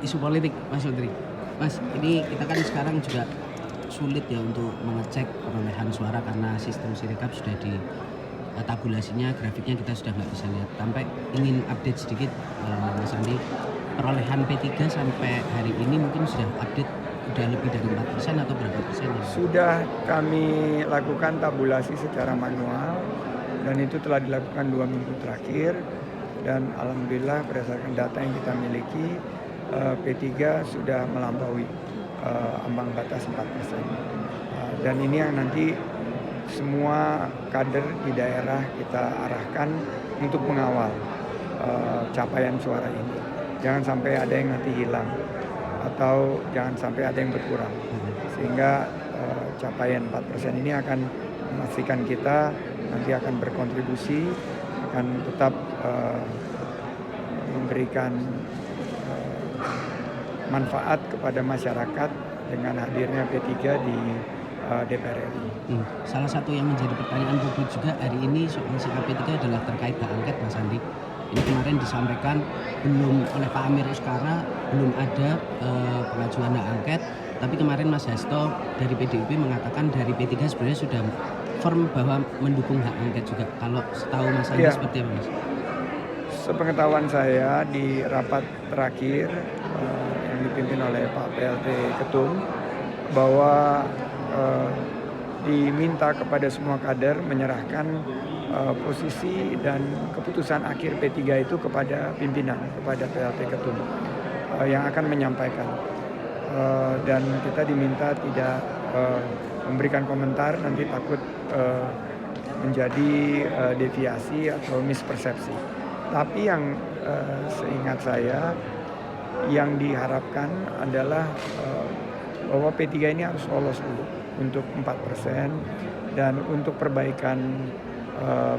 isu politik, Mas Yontri. Mas, ini kita kan sekarang juga sulit ya untuk mengecek perolehan suara karena sistem Sirekap sudah di tabulasinya, grafiknya kita sudah nggak bisa lihat. Sampai ingin update sedikit, Mas Andi, perolehan P3 sampai hari ini mungkin sudah update udah lebih dari 4% atau berapa persen ya? Sudah kami lakukan tabulasi secara manual dan itu telah dilakukan 2 minggu terakhir, dan alhamdulillah berdasarkan data yang kita miliki P3 sudah melampaui ambang batas 4%. Dan ini yang nanti semua kader di daerah kita arahkan untuk mengawal capaian suara ini. Jangan sampai ada yang nanti hilang atau jangan sampai ada yang berkurang. Sehingga capaian 4% ini akan memastikan kita nanti akan berkontribusi, akan tetap memberikan manfaat kepada masyarakat dengan hadirnya P3 di DPR RI. Salah satu yang menjadi pertanyaan publik juga hari ini soal sikap P3 adalah terkait hak angket, Mas Andi. Ini kemarin disampaikan belum oleh Pak Amir Uskara, belum ada pengajuan hak angket. Tapi kemarin Mas Hasto dari PDIP mengatakan dari P3 sebenarnya sudah firm bahwa mendukung hak angket juga. Kalau setahu Mas Andi seperti apa, Mas? Sepengetahuan saya di rapat terakhir yang dipimpin oleh Pak PLT Ketum, bahwa diminta kepada semua kader menyerahkan posisi dan keputusan akhir P3 itu kepada pimpinan, kepada PLT Ketum yang akan menyampaikan. Dan kita diminta tidak memberikan komentar, nanti takut menjadi deviasi atau mispersepsi. Tapi yang seingat saya yang diharapkan adalah bahwa P3 ini harus lolos dulu untuk 4%, dan untuk perbaikan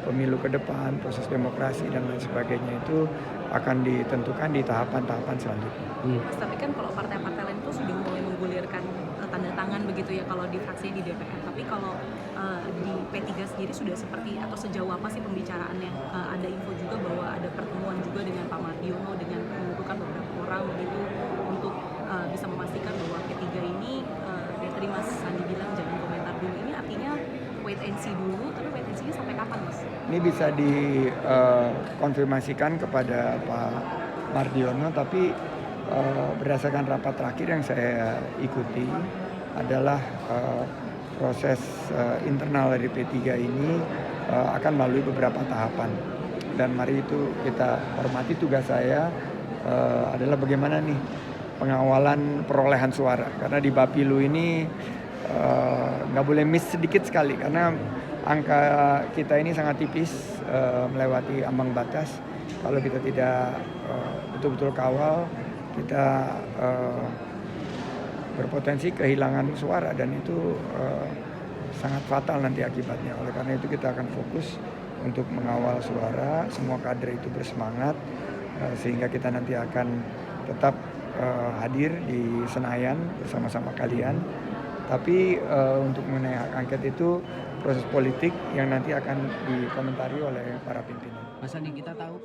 pemilu ke depan, proses demokrasi dan lain sebagainya itu akan ditentukan di tahapan-tahapan selanjutnya. Tapi kan kalau partai-partai lain itu sudah mulai menggulirkan tanda tangan begitu ya kalau di fraksi di DPR. Tapi kalau di P3 sendiri sudah seperti atau sejauh apa sih pembicaraannya? Ada info juga bahwa ada pertemuan juga dengan Pak Mardiono dengan mengumpulkan beberapa orang begitu untuk bisa memastikan bahwa P3 ini yang tadi Mas Andi bilang jangan komentar dulu, ini artinya wait and see dulu, tapi wait and see-nya sampai kapan, Mas? Ini bisa dikonfirmasikan kepada Pak Mardiono, tapi berdasarkan rapat terakhir yang saya ikuti adalah proses internal dari P3 ini akan melalui beberapa tahapan, dan mari itu kita hormati. Tugas saya adalah bagaimana nih pengawalan perolehan suara, karena di Bapilu ini nggak boleh miss sedikit sekali, karena angka kita ini sangat tipis, melewati ambang batas. Kalau kita tidak betul-betul kawal, kita berpotensi kehilangan suara, dan itu sangat fatal nanti akibatnya. Oleh karena itu kita akan fokus untuk mengawal suara, semua kader itu bersemangat sehingga kita nanti akan tetap hadir di Senayan bersama-sama kalian. Tapi untuk mengenai hak angket itu proses politik yang nanti akan dikomentari oleh para pimpinan. Mas Andi, kita tahu